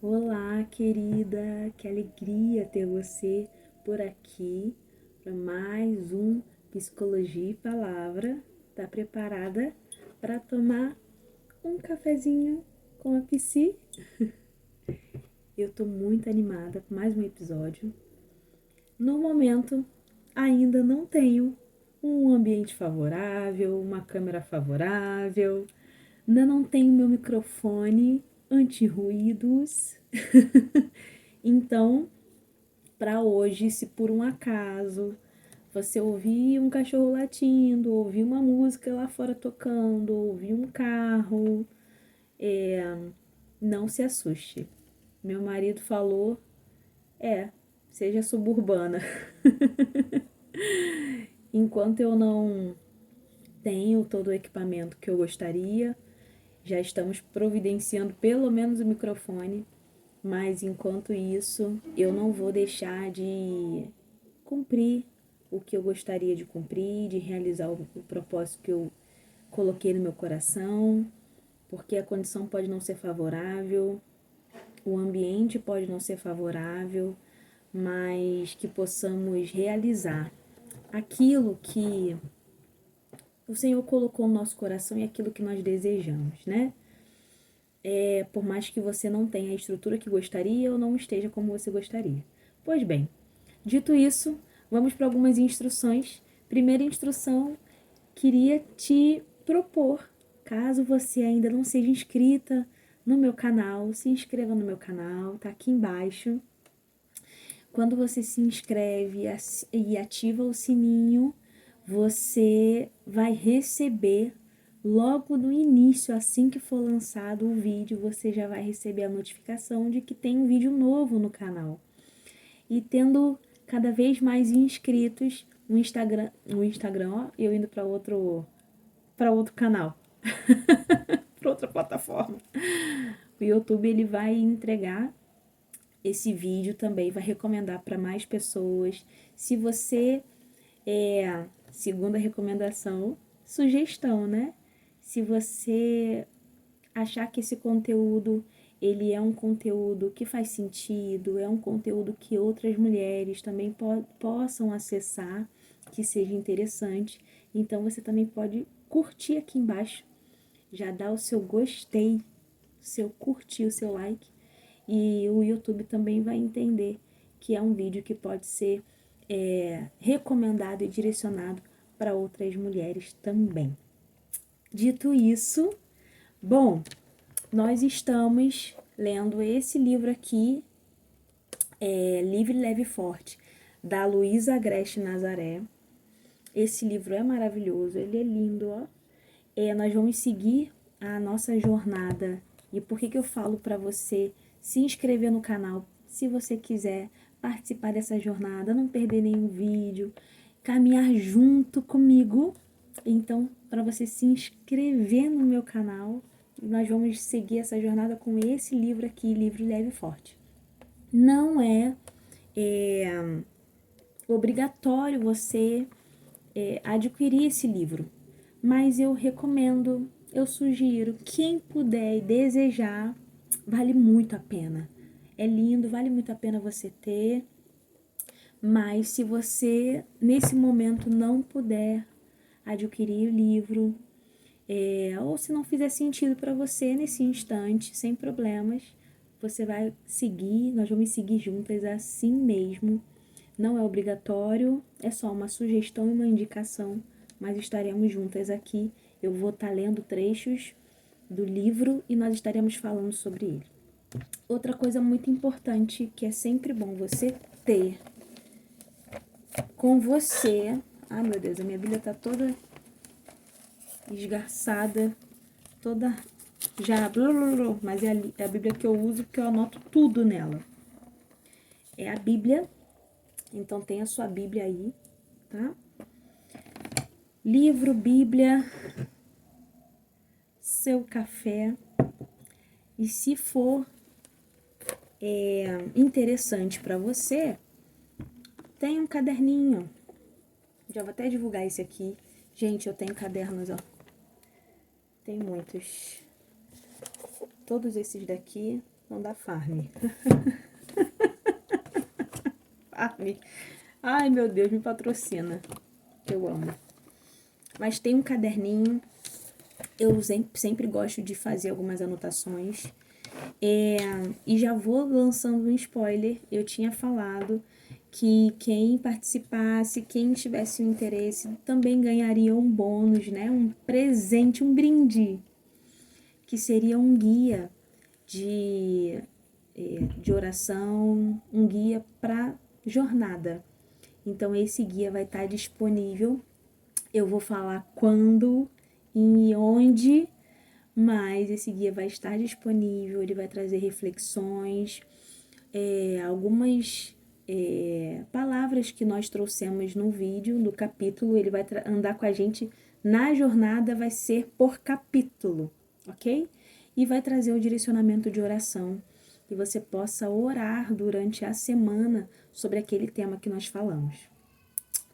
Olá, querida, que alegria ter você por aqui para mais um Psicologia e Palavra. Tá preparada para tomar um cafezinho com a Psi? Eu tô muito animada com mais um episódio. No momento, ainda não tenho um ambiente favorável, uma câmera favorável, ainda não tenho meu microfone anti-ruídos. Então, para hoje, se por um acaso você ouvir um cachorro latindo, ouvir uma música lá fora tocando, ouvir um carro, não se assuste. Meu marido falou, seja suburbana. Enquanto eu não tenho todo o equipamento que eu gostaria, já estamos providenciando pelo menos o microfone, mas enquanto isso, eu não vou deixar de cumprir o que eu gostaria de cumprir, de realizar o propósito que eu coloquei no meu coração, porque a condição pode não ser favorável, o ambiente pode não ser favorável, mas que possamos realizar aquilo que o Senhor colocou no nosso coração e aquilo que nós desejamos, né? Por mais que você não tenha a estrutura que gostaria ou não esteja como você gostaria. Pois bem, dito isso, vamos para algumas instruções. Primeira instrução, queria te propor, caso você ainda não seja inscrita no meu canal, se inscreva no meu canal, tá aqui embaixo. Quando você se inscreve e ativa o sininho, você vai receber logo no início, assim que for lançado o vídeo, você já vai receber a notificação de que tem um vídeo novo no canal. E tendo cada vez mais inscritos no Instagram, ó, eu indo para outro canal, para outra plataforma. O YouTube ele vai entregar esse vídeo também, vai recomendar para mais pessoas. Se você segunda recomendação, sugestão, né? Se você achar que esse conteúdo ele é um conteúdo que faz sentido, é um conteúdo que outras mulheres também possam acessar, que seja interessante, então você também pode curtir aqui embaixo, já dá o seu gostei, o seu curtir, o seu like, e o YouTube também vai entender que é um vídeo que pode ser recomendado e direcionado para outras mulheres também. Dito isso, bom, nós estamos lendo esse livro aqui, Livre, Leve e Forte, da Luísa Agreste Nazaré. Esse livro é maravilhoso, ele é lindo, ó. Nós vamos seguir a nossa jornada. E por que eu falo para você se inscrever no canal, se você quiser participar dessa jornada, não perder nenhum vídeo, caminhar junto comigo. Então, para você se inscrever no meu canal, nós vamos seguir essa jornada com esse livro aqui, Livre, Leve e Forte. Não é obrigatório você adquirir esse livro, mas eu recomendo, eu sugiro, quem puder e desejar, vale muito a pena. É lindo, vale muito a pena você ter, mas se você nesse momento não puder adquirir o livro, ou se não fizer sentido para você nesse instante, sem problemas, você vai seguir, nós vamos seguir juntas assim mesmo. Não é obrigatório, é só uma sugestão e uma indicação, mas estaremos juntas aqui. Eu vou estar lendo trechos do livro e nós estaremos falando sobre ele. Outra coisa muito importante que é sempre bom você ter com você... Ai, meu Deus, a minha Bíblia tá toda esgarçada, toda já... Mas é a Bíblia que eu uso porque eu anoto tudo nela. É a Bíblia, então tem a sua Bíblia aí, tá? Livro, Bíblia, seu café. E se for interessante para você, tem um caderninho. Já vou até divulgar esse aqui. Gente, eu tenho cadernos, ó. Tem muitos. Todos esses daqui Não dá Farm. Farm. Ai, meu Deus, me patrocina. Eu amo. Mas tem um caderninho. Eu sempre gosto de fazer algumas anotações. E já vou lançando um spoiler. Eu tinha falado que quem participasse, quem tivesse um interesse, também ganharia um bônus, né? Um presente, um brinde, que seria um guia de oração, um guia para jornada. Então, esse guia vai estar disponível. Eu vou falar quando e onde, mas esse guia vai estar disponível. Ele vai trazer reflexões, algumas palavras que nós trouxemos no vídeo, no capítulo. Ele vai andar com a gente na jornada, vai ser por capítulo, ok? E vai trazer o direcionamento de oração, que você possa orar durante a semana sobre aquele tema que nós falamos.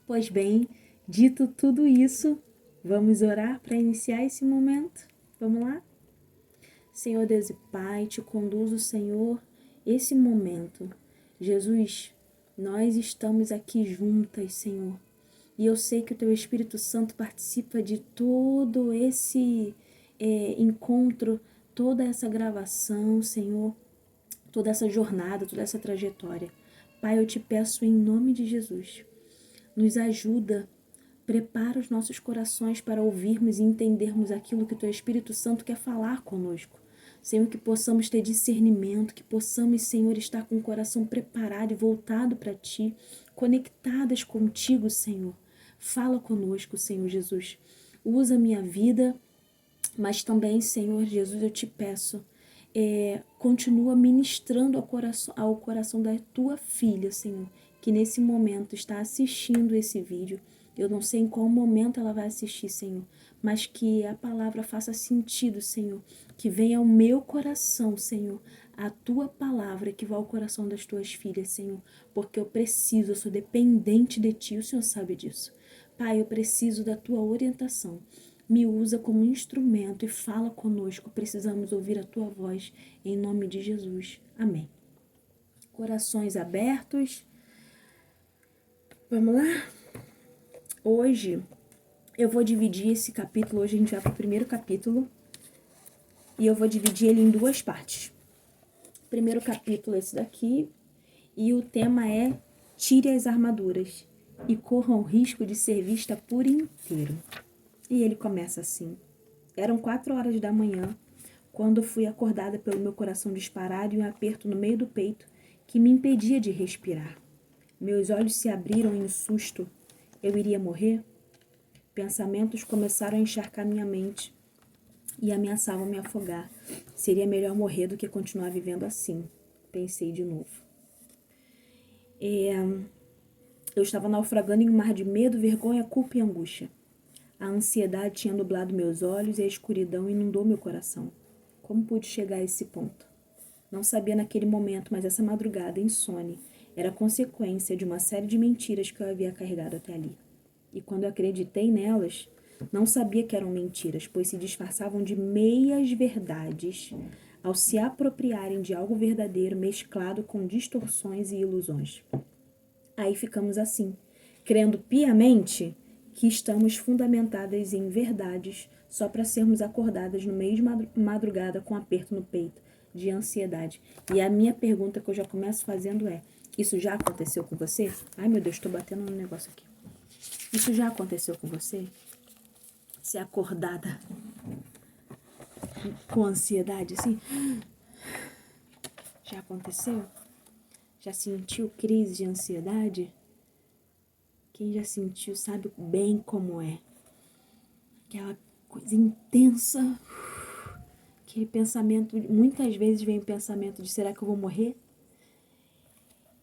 Pois bem, dito tudo isso, vamos orar para iniciar esse momento? Vamos lá? Senhor Deus e Pai, te conduzo, Senhor, esse momento. Jesus, nós estamos aqui juntas, Senhor, e eu sei que o Teu Espírito Santo participa de todo esse encontro, toda essa gravação, Senhor, toda essa jornada, toda essa trajetória. Pai, eu te peço em nome de Jesus, nos ajuda, prepara os nossos corações para ouvirmos e entendermos aquilo que o Teu Espírito Santo quer falar conosco. Senhor, que possamos ter discernimento, que possamos, Senhor, estar com o coração preparado e voltado para Ti, conectadas contigo, Senhor. Fala conosco, Senhor Jesus. Usa a minha vida, mas também, Senhor Jesus, eu te peço, continua ministrando ao coração da Tua filha, Senhor, que nesse momento está assistindo esse vídeo. Eu não sei em qual momento ela vai assistir, Senhor, mas que a palavra faça sentido, Senhor. Que venha ao meu coração, Senhor, a Tua palavra que vá ao coração das Tuas filhas, Senhor. Porque eu preciso, eu sou dependente de Ti, o Senhor sabe disso. Pai, eu preciso da Tua orientação. Me usa como instrumento e fala conosco. Precisamos ouvir a Tua voz, em nome de Jesus. Amém. Corações abertos. Vamos lá? Hoje eu vou dividir esse capítulo, hoje a gente vai para o primeiro capítulo, e eu vou dividir ele em duas partes. O primeiro capítulo é esse daqui, e o tema é Tire as armaduras e corra o risco de ser vista por inteiro. E ele começa assim. Eram 4 horas da manhã, quando fui acordada pelo meu coração disparado e um aperto no meio do peito que me impedia de respirar. Meus olhos se abriram em um susto. Eu iria morrer? Pensamentos começaram a encharcar minha mente e ameaçavam me afogar. Seria melhor morrer do que continuar vivendo assim, pensei de novo. Eu estava naufragando em um mar de medo, vergonha, culpa e angústia. A ansiedade tinha nublado meus olhos e a escuridão inundou meu coração. Como pude chegar a esse ponto? Não sabia naquele momento, mas essa madrugada insone era consequência de uma série de mentiras que eu havia carregado até ali. E quando acreditei nelas, não sabia que eram mentiras, pois se disfarçavam de meias verdades ao se apropriarem de algo verdadeiro mesclado com distorções e ilusões. Aí ficamos assim, crendo piamente que estamos fundamentadas em verdades só para sermos acordadas no meio de madrugada com um aperto no peito, de ansiedade. E a minha pergunta que eu já começo fazendo é, isso já aconteceu com você? Ai meu Deus, estou batendo no negócio aqui. Isso já aconteceu com você? Ser acordada com ansiedade, assim? Já aconteceu? Já sentiu crise de ansiedade? Quem já sentiu sabe bem como é. Aquela coisa intensa. Aquele pensamento, muitas vezes vem o pensamento de será que eu vou morrer?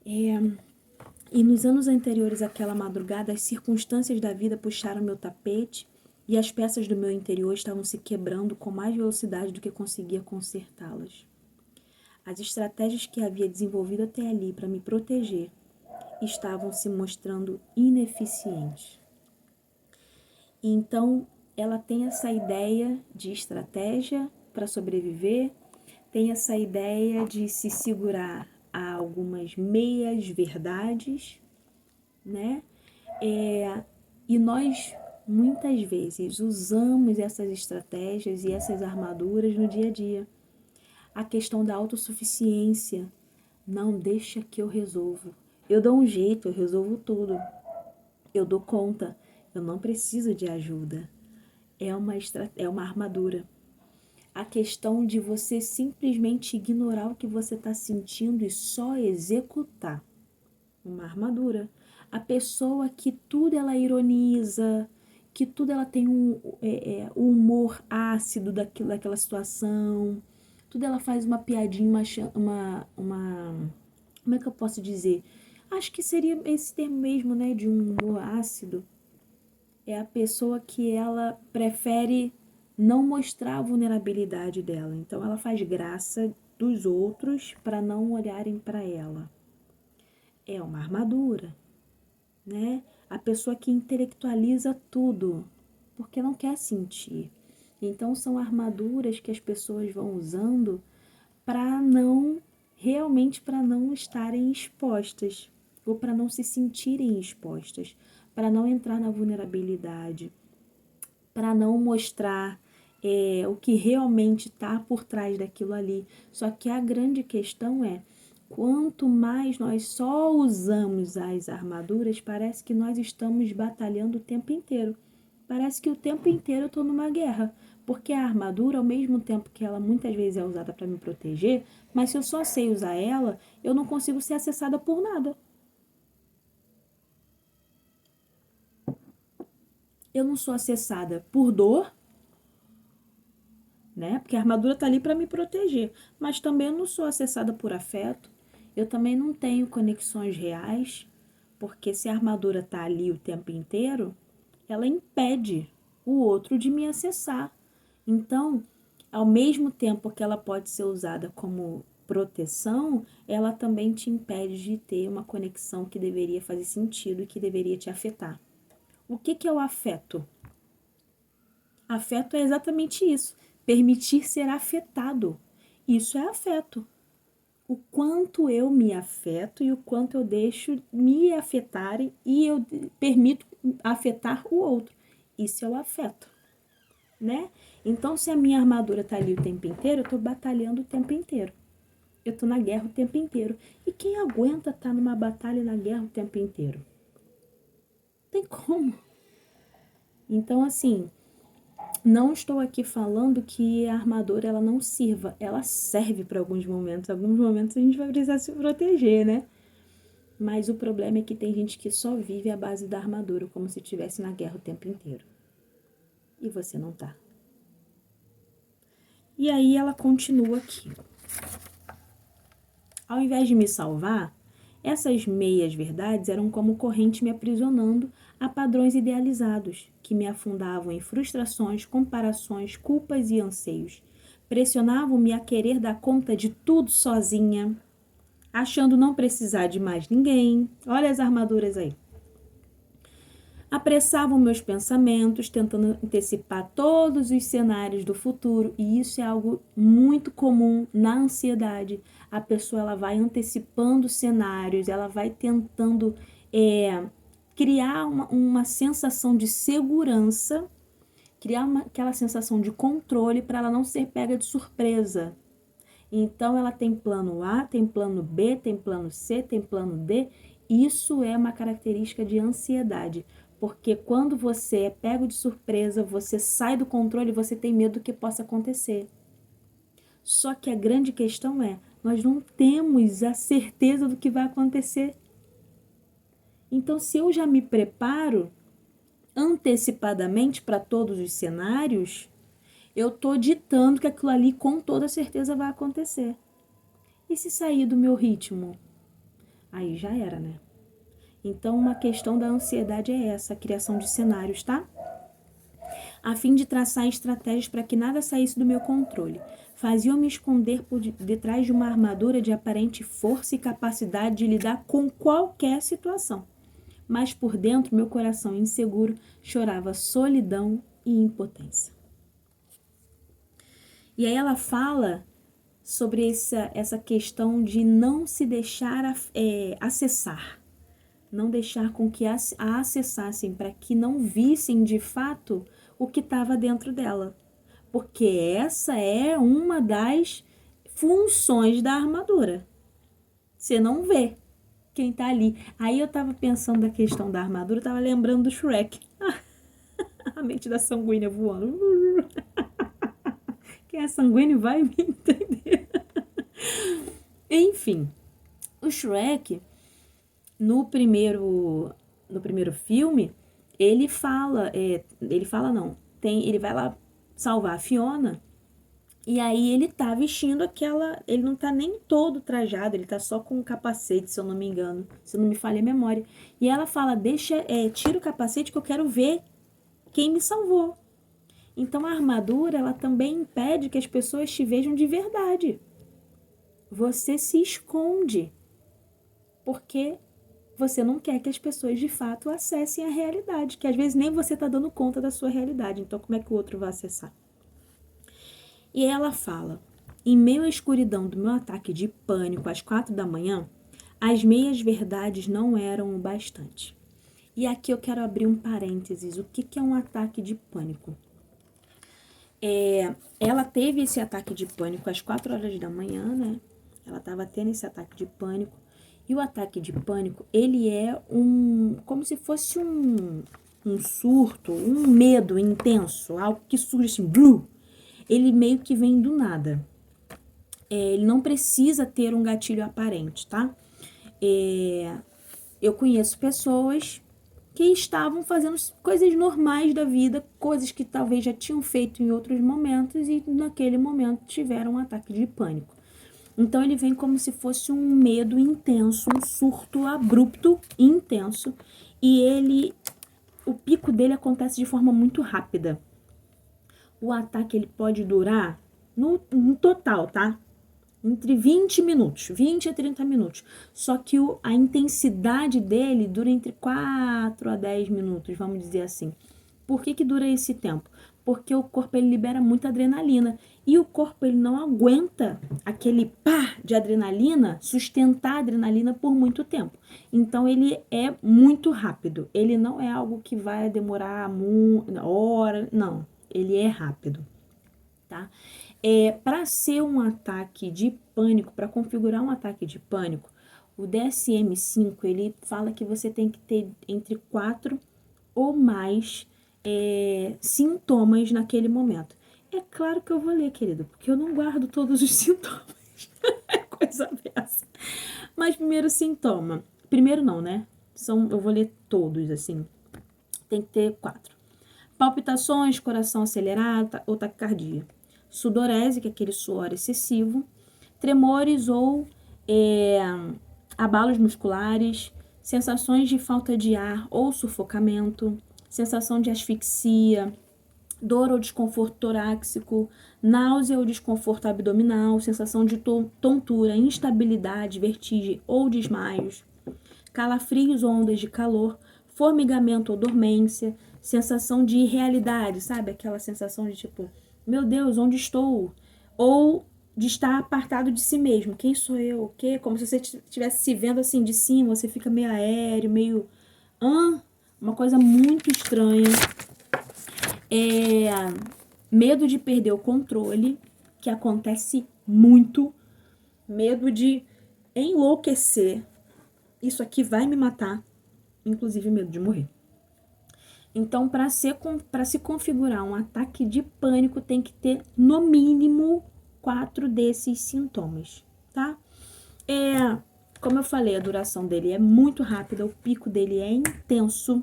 E nos anos anteriores àquela madrugada, as circunstâncias da vida puxaram meu tapete e as peças do meu interior estavam se quebrando com mais velocidade do que conseguia consertá-las. As estratégias que havia desenvolvido até ali para me proteger estavam se mostrando ineficientes. E então, ela tem essa ideia de estratégia para sobreviver, tem essa ideia de se segurar a algumas meias verdades, né? E nós, muitas vezes, usamos essas estratégias e essas armaduras no dia a dia. A questão da autossuficiência. Não, deixa que eu resolvo. Eu dou um jeito, eu resolvo tudo. Eu dou conta. Eu não preciso de ajuda. É uma armadura. A questão de você simplesmente ignorar o que você está sentindo e só executar. Uma armadura. A pessoa que tudo ela ironiza, que tudo ela tem um humor ácido daquela situação, tudo ela faz uma piadinha, como é que eu posso dizer? Acho que seria esse termo mesmo, né, de um humor ácido. É a pessoa que ela prefere não mostrar a vulnerabilidade dela. Então ela faz graça dos outros para não olharem para ela. É uma armadura, né? A pessoa que intelectualiza tudo, porque não quer sentir. Então são armaduras que as pessoas vão usando para realmente para não estarem expostas, ou para não se sentirem expostas, para não entrar na vulnerabilidade, para não mostrar o que realmente está por trás daquilo ali. Só que a grande questão é, quanto mais nós só usamos as armaduras, parece que nós estamos batalhando o tempo inteiro. Parece que o tempo inteiro eu estou numa guerra. Porque a armadura, ao mesmo tempo que ela muitas vezes é usada para me proteger, mas se eu só sei usar ela, eu não consigo ser acessada por nada. Eu não sou acessada por dor, né? Porque a armadura tá ali para me proteger, mas também eu não sou acessada por afeto. Eu também não tenho conexões reais, porque se a armadura tá ali o tempo inteiro, ela impede o outro de me acessar. Então, ao mesmo tempo que ela pode ser usada como proteção, ela também te impede de ter uma conexão que deveria fazer sentido e que deveria te afetar. O que é o afeto? Afeto é exatamente isso, permitir ser afetado. Isso é afeto. O quanto eu me afeto e o quanto eu deixo me afetarem e eu permito afetar o outro. Isso é o afeto, né? Então, se a minha armadura tá ali o tempo inteiro, eu tô batalhando o tempo inteiro. Eu tô na guerra o tempo inteiro. E quem aguenta estar numa batalha na guerra o tempo inteiro? Não tem como. Então, assim, não estou aqui falando que a armadura ela não sirva. Ela serve para alguns momentos. Alguns momentos a gente vai precisar se proteger, né? Mas o problema é que tem gente que só vive à base da armadura, como se estivesse na guerra o tempo inteiro. E você não tá. E aí ela continua aqui. Ao invés de me salvar, essas meias verdades eram como corrente me aprisionando a padrões idealizados, que me afundavam em frustrações, comparações, culpas e anseios. Pressionavam-me a querer dar conta de tudo sozinha, achando não precisar de mais ninguém. Olha as armaduras aí. Apressavam meus pensamentos, tentando antecipar todos os cenários do futuro, e isso é algo muito comum na ansiedade. A pessoa ela vai antecipando cenários, ela vai tentando criar uma sensação de segurança, criar aquela sensação de controle para ela não ser pega de surpresa. Então, ela tem plano A, tem plano B, tem plano C, tem plano D. Isso é uma característica de ansiedade, porque quando você é pego de surpresa, você sai do controle, você tem medo do que possa acontecer. Só que a grande questão é, nós não temos a certeza do que vai acontecer. Então, se eu já me preparo antecipadamente para todos os cenários, eu estou ditando que aquilo ali com toda certeza vai acontecer. E se sair do meu ritmo? Aí já era, né? Então, uma questão da ansiedade é essa, a criação de cenários, tá? A fim de traçar estratégias para que nada saísse do meu controle. Faziam me esconder por detrás de uma armadura de aparente força e capacidade de lidar com qualquer situação. Mas por dentro, meu coração inseguro chorava solidão e impotência. E aí ela fala sobre essa questão de não se deixar acessar, não deixar com que a acessassem, para que não vissem de fato o que estava dentro dela. Porque essa é uma das funções da armadura. Você não vê quem tá ali. Aí eu tava pensando da questão da armadura, tava lembrando do Shrek. A mente da sanguínea voando. Quem é sanguíneo vai me entender. Enfim, o Shrek, no primeiro filme, ele fala não, ele vai lá salvar a Fiona, e aí ele tá vestindo ele não tá nem todo trajado, ele tá só com um capacete, se eu não me engano, se não me falha a memória. E ela fala, tira o capacete que eu quero ver quem me salvou. Então a armadura, ela também impede que as pessoas te vejam de verdade. Você se esconde, porque você não quer que as pessoas de fato acessem a realidade, que às vezes nem você tá dando conta da sua realidade, então como é que o outro vai acessar? E ela fala, em meio à escuridão do meu ataque de pânico às 4 da manhã, as meias verdades não eram o bastante. E aqui eu quero abrir um parênteses, o que é um ataque de pânico? Ela teve esse ataque de pânico às 4 horas da manhã, né? Ela estava tendo esse ataque de pânico. E o ataque de pânico, ele é como se fosse um surto, um medo intenso, algo que surge assim, blue. Ele meio que vem do nada. Ele não precisa ter um gatilho aparente, tá? Eu conheço pessoas que estavam fazendo coisas normais da vida, coisas que talvez já tinham feito em outros momentos e naquele momento tiveram um ataque de pânico. Então ele vem como se fosse um medo intenso, um surto abrupto e intenso, e o pico dele acontece de forma muito rápida. O ataque ele pode durar, no total, tá? Entre 20 a 30 minutos. Só que a intensidade dele dura entre 4 a 10 minutos, vamos dizer assim. Por que dura esse tempo? Porque o corpo ele libera muita adrenalina. E o corpo ele não aguenta aquele pá de adrenalina, sustentar a adrenalina por muito tempo. Então ele é muito rápido. Ele não é algo que vai demorar hora, não. Ele é rápido, tá? Para ser um ataque de pânico, para configurar um ataque de pânico, o DSM-5 ele fala que você tem que ter entre 4 ou mais sintomas naquele momento. É claro que eu vou ler, querido, porque eu não guardo todos os sintomas. É coisa dessa. Mas primeiro sintoma. Primeiro não, né? Eu vou ler todos, assim. Tem que ter 4. Palpitações, coração acelerado ou taquicardia. Sudorese, que é aquele suor excessivo. Tremores ou abalos musculares. Sensações de falta de ar ou sufocamento. Sensação de asfixia. Dor ou desconforto torácico. Náusea ou desconforto abdominal. Sensação de tontura, instabilidade, vertigem ou desmaios. Calafrios ou ondas de calor. Formigamento ou dormência. Sensação de irrealidade, sabe? Aquela sensação de tipo, meu Deus, onde estou? Ou de estar apartado de si mesmo. Quem sou eu? O quê? Como se você estivesse se vendo assim de cima, você fica meio aéreo, meio... uma coisa muito estranha. Medo de perder o controle, que acontece muito. Medo de enlouquecer. Isso aqui vai me matar. Inclusive medo de morrer. Então, para se configurar um ataque de pânico, tem que ter, no mínimo, 4 desses sintomas, tá? Como eu falei, a duração dele é muito rápida, o pico dele é intenso,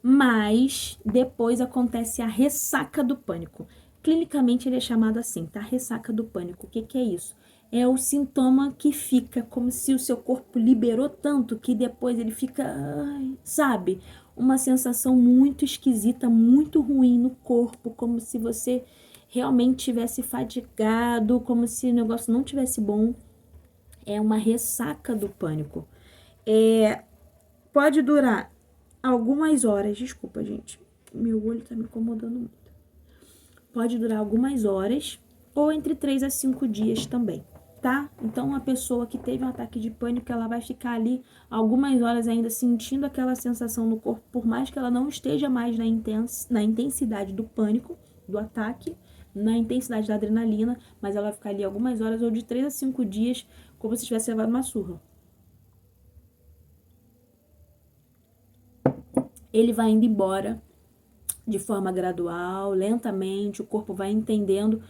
mas depois acontece a ressaca do pânico. Clinicamente, ele é chamado assim, tá? Ressaca do pânico. O que é isso? É o sintoma que fica como se o seu corpo liberou tanto que depois ele fica, sabe? Uma sensação muito esquisita, muito ruim no corpo, como se você realmente tivesse fadigado, como se o negócio não tivesse bom. É uma ressaca do pânico. Pode durar algumas horas, desculpa, gente, meu olho tá me incomodando muito. Pode durar algumas horas, ou entre 3 a 5 dias também, tá? Então, uma pessoa que teve um ataque de pânico, ela vai ficar ali algumas horas ainda sentindo aquela sensação no corpo, por mais que ela não esteja mais na intensidade do pânico, do ataque, na intensidade da adrenalina, mas ela vai ficar ali algumas horas ou de 3 a 5 dias, como se tivesse levado uma surra. Ele vai indo embora de forma gradual, lentamente, o corpo vai entendendo,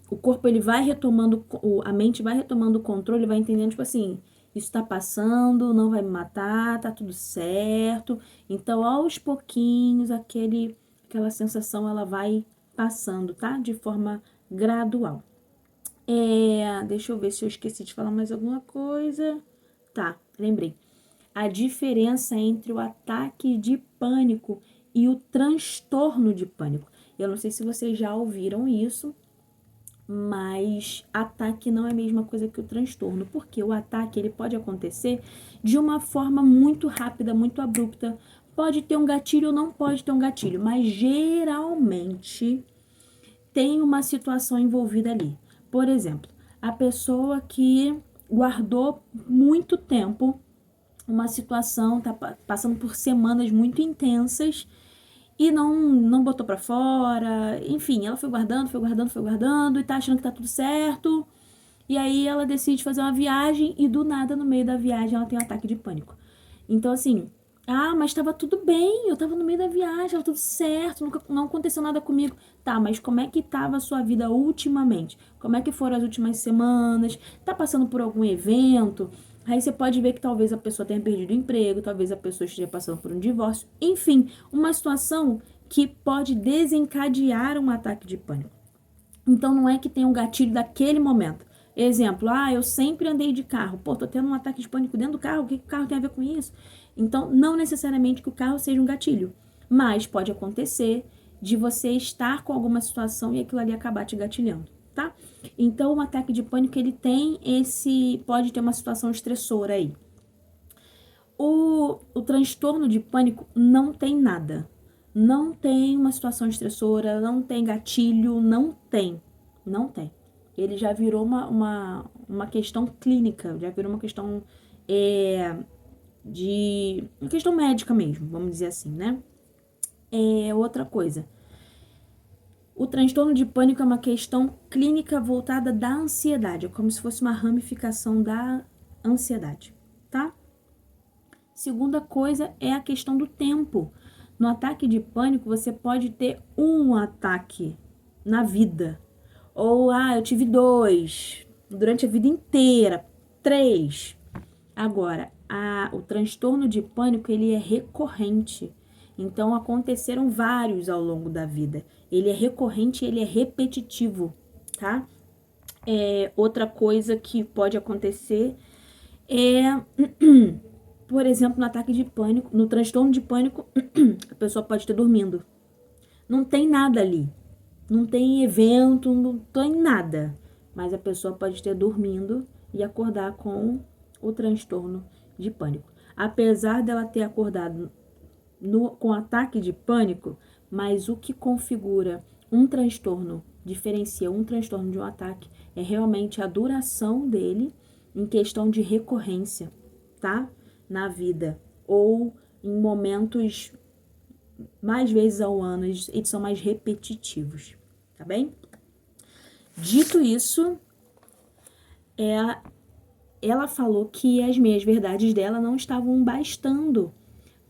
o corpo ele vai retomando, a mente vai retomando o controle, vai entendendo, tipo assim, isso tá passando, não vai me matar, tá tudo certo. Então, aos pouquinhos, aquela sensação, ela vai passando, tá? De forma gradual. Deixa eu ver se eu esqueci de falar mais alguma coisa. Tá, lembrei. A diferença entre o ataque de pânico e o transtorno de pânico. Eu não sei se vocês já ouviram isso, mas ataque não é a mesma coisa que o transtorno, porque o ataque ele pode acontecer de uma forma muito rápida, muito abrupta. Pode ter um gatilho ou não pode ter um gatilho, mas geralmente tem uma situação envolvida ali. Por exemplo, a pessoa que guardou muito tempo uma situação, tá passando por semanas muito intensas e não botou pra fora. Enfim, ela foi guardando, foi guardando, foi guardando e tá achando que tá tudo certo. E aí ela decide fazer uma viagem e do nada, no meio da viagem, ela tem um ataque de pânico. Então, assim, mas tava tudo bem, eu tava no meio da viagem, tava tudo certo, não aconteceu nada comigo. Tá, mas como é que tava a sua vida ultimamente? Como é que foram as últimas semanas? Tá passando por algum evento? Aí você pode ver que talvez a pessoa tenha perdido o emprego, talvez a pessoa esteja passando por um divórcio. Enfim, uma situação que pode desencadear um ataque de pânico. Então não é que tem um gatilho daquele momento. Exemplo, eu sempre andei de carro. Pô, tô tendo um ataque de pânico dentro do carro. O que o carro tem a ver com isso? Então, não necessariamente que o carro seja um gatilho. Mas pode acontecer de você estar com alguma situação e aquilo ali acabar te gatilhando, tá? Então, o ataque de pânico, ele tem pode ter uma situação estressora aí. O transtorno de pânico não tem nada. Não tem uma situação estressora, não tem gatilho, não tem. Não tem. Ele já virou uma questão clínica, já virou uma questão uma questão médica mesmo, vamos dizer assim, né? Outra coisa. O transtorno de pânico é uma questão clínica voltada da ansiedade, é como se fosse uma ramificação da ansiedade, tá? Segunda coisa é a questão do tempo. No ataque de pânico, você pode ter um ataque na vida. Ou, eu tive 2 durante a vida inteira, 3. Agora, o transtorno de pânico, ele é recorrente. Então, aconteceram vários ao longo da vida. Ele é recorrente, ele é repetitivo, tá? Outra coisa que pode acontecer é... Por exemplo, no ataque de pânico, no transtorno de pânico, a pessoa pode estar dormindo. Não tem nada ali. Não tem evento, não tem nada. Mas a pessoa pode estar dormindo e acordar com o transtorno de pânico. Apesar dela ter acordado com ataque de pânico, mas o que configura um transtorno, diferencia um transtorno de um ataque, é realmente a duração dele em questão de recorrência, tá? Na vida, ou em momentos mais vezes ao ano, eles são mais repetitivos, tá bem? Dito isso, ela falou que as meias verdades dela não estavam bastando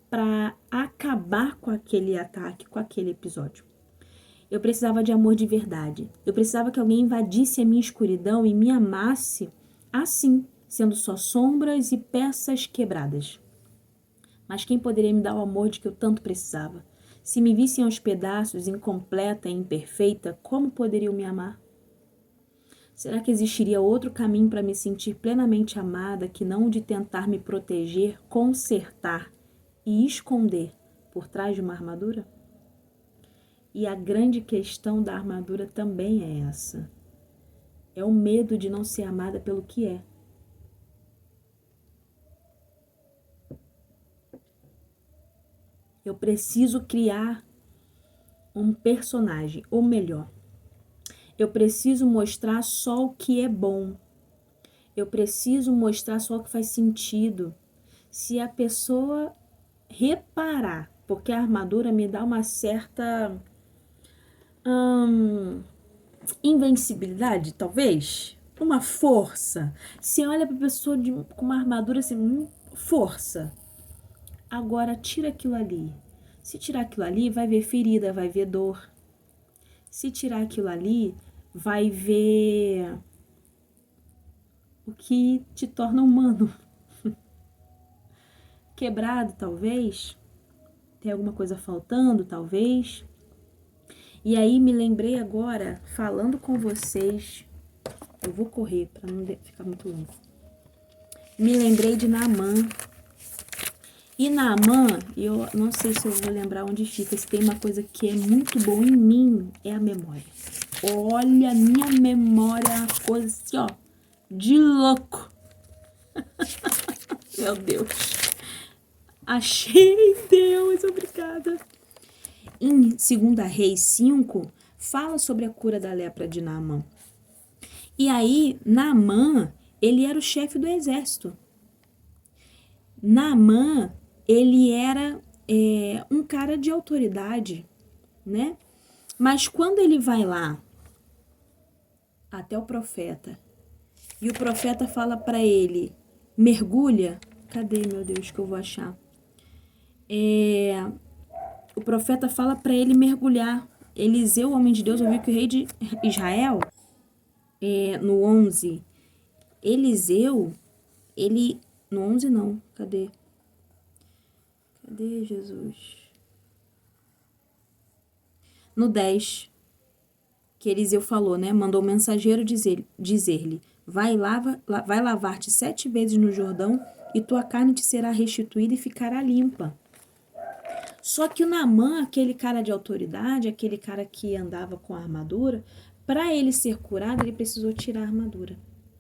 para acabar com aquele ataque, com aquele episódio. Eu precisava de amor de verdade. Eu precisava que alguém invadisse a minha escuridão e me amasse assim, sendo só sombras e peças quebradas. Mas quem poderia me dar o amor de que eu tanto precisava? Se me vissem aos pedaços, incompleta e imperfeita, como poderiam me amar? Será que existiria outro caminho para me sentir plenamente amada que não o de tentar me proteger, consertar e esconder por trás de uma armadura? E a grande questão da armadura também é essa. É o medo de não ser amada pelo que é. Eu preciso criar um personagem, ou melhor, Eu preciso mostrar só o que é bom. Eu preciso mostrar só o que faz sentido. Se a pessoa reparar, porque a armadura me dá uma certa invencibilidade, talvez, uma força. Se olha para a pessoa com uma armadura assim, força. Agora tira aquilo ali. Se tirar aquilo ali, vai ver ferida, vai ver dor. Se tirar aquilo ali, vai ver o que te torna humano. Quebrado, talvez. Tem alguma coisa faltando, talvez. E aí me lembrei agora, falando com vocês, eu vou correr para não ficar muito longo. Me lembrei de Naamã. E Naamã, eu não sei se eu vou lembrar onde fica, se tem uma coisa que é muito boa em mim, é a memória. Olha, minha memória é uma coisa assim, ó, de louco. Meu Deus. Achei, Deus, obrigada. Em 2 Reis 5, fala sobre a cura da lepra de Naamã. E aí, Naamã, ele era o chefe do exército. Naamã, ele era um cara de autoridade, né? Mas quando ele vai lá até o profeta, e o profeta fala para ele, mergulha, cadê, meu Deus, que eu vou achar? O profeta fala para ele mergulhar. Eliseu, o homem de Deus, ouviu que o rei de Israel, no 11, Eliseu, ele, no 11 não, cadê? Cadê Jesus? No 10, que Eliseu falou, né? Mandou o mensageiro dizer-lhe, vai lavar-te 7 vezes no Jordão e tua carne te será restituída e ficará limpa. Só que o Naamã, aquele cara de autoridade, aquele cara que andava com a armadura, para ele ser curado, ele precisou tirar a armadura.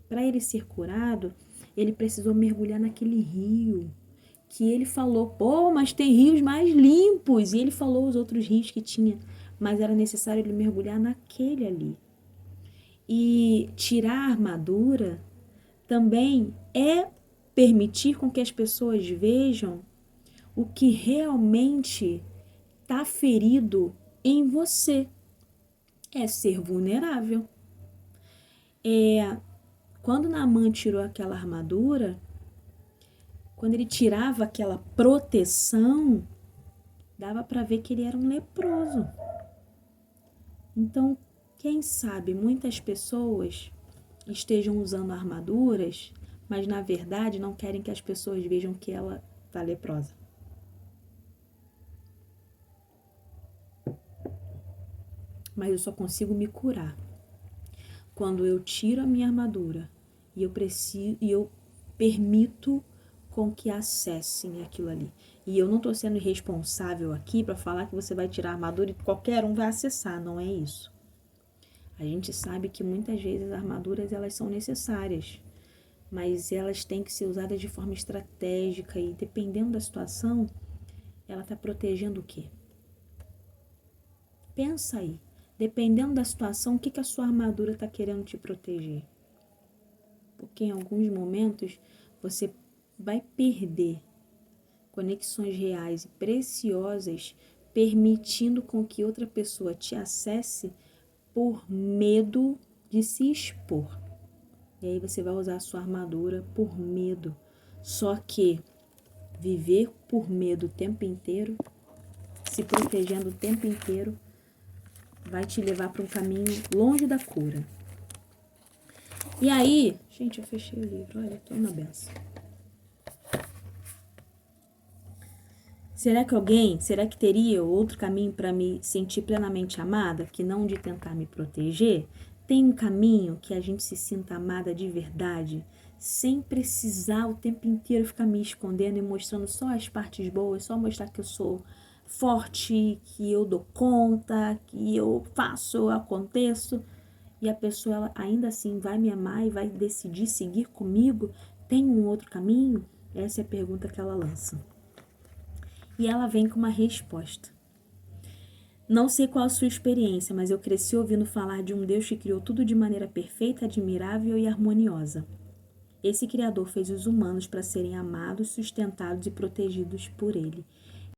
Para ele ser curado, ele precisou mergulhar naquele rio. Que ele falou, pô, mas tem rios mais limpos. E ele falou os outros rios que tinha, mas era necessário ele mergulhar naquele ali. E tirar a armadura também é permitir com que as pessoas vejam o que realmente está ferido em você. É ser vulnerável. Quando Naamã tirou aquela armadura, quando ele tirava aquela proteção, dava para ver que ele era um leproso. Então, quem sabe muitas pessoas estejam usando armaduras, mas na verdade não querem que as pessoas vejam que ela está leprosa. Mas eu só consigo me curar quando eu tiro a minha armadura e eu permito com que acessem aquilo ali. E eu não estou sendo irresponsável aqui para falar que você vai tirar a armadura e qualquer um vai acessar, não é isso. A gente sabe que muitas vezes as armaduras elas são necessárias, mas elas têm que ser usadas de forma estratégica e dependendo da situação, ela está protegendo o quê? Pensa aí. Dependendo da situação, o que a sua armadura está querendo te proteger? Porque em alguns momentos você vai perder conexões reais e preciosas, permitindo com que outra pessoa te acesse por medo de se expor. E aí você vai usar a sua armadura por medo. Só que viver por medo o tempo inteiro, se protegendo o tempo inteiro, vai te levar para um caminho longe da cura. E aí, gente, eu fechei o livro, olha, tô na benção. Será que teria outro caminho para me sentir plenamente amada, que não de tentar me proteger? Tem um caminho que a gente se sinta amada de verdade, sem precisar o tempo inteiro ficar me escondendo e mostrando só as partes boas, só mostrar que eu sou forte, que eu dou conta, que eu faço, eu aconteço, e a pessoa ela ainda assim vai me amar e vai decidir seguir comigo? Tem um outro caminho? Essa é a pergunta que ela lança. E ela vem com uma resposta. Não sei qual a sua experiência, mas eu cresci ouvindo falar de um Deus que criou tudo de maneira perfeita, admirável e harmoniosa. Esse Criador fez os humanos para serem amados, sustentados e protegidos por Ele.